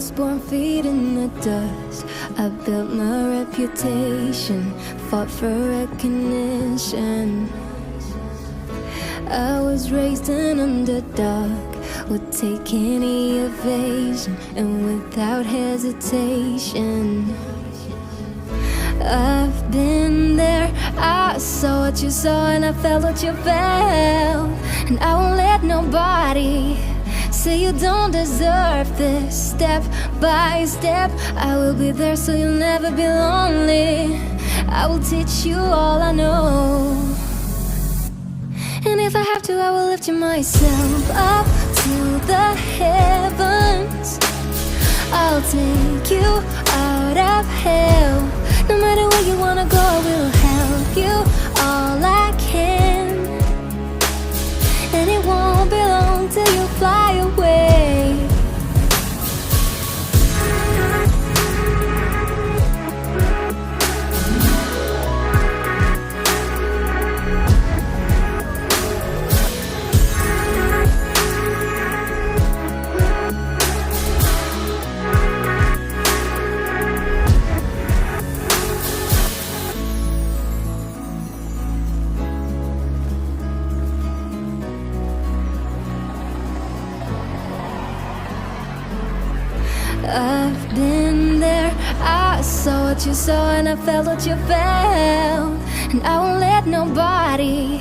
was born feet in the dust. I built my reputation, fought for recognition. I was raised an underdog, would take any evasion, and without hesitation. I've been there, I saw what you saw and I felt what you felt. And I won't let nobody say you don't deserve this. Step by step, I will be there so you'll never be lonely. I will teach you all I know. And if I have to, I will lift you myself up to the heavens. I'll take you out of hell. No matter where you wanna go, I will help you all I can. And it won't be long till you fly away. I've been there, I saw what you saw and I felt what you felt. And I won't let nobody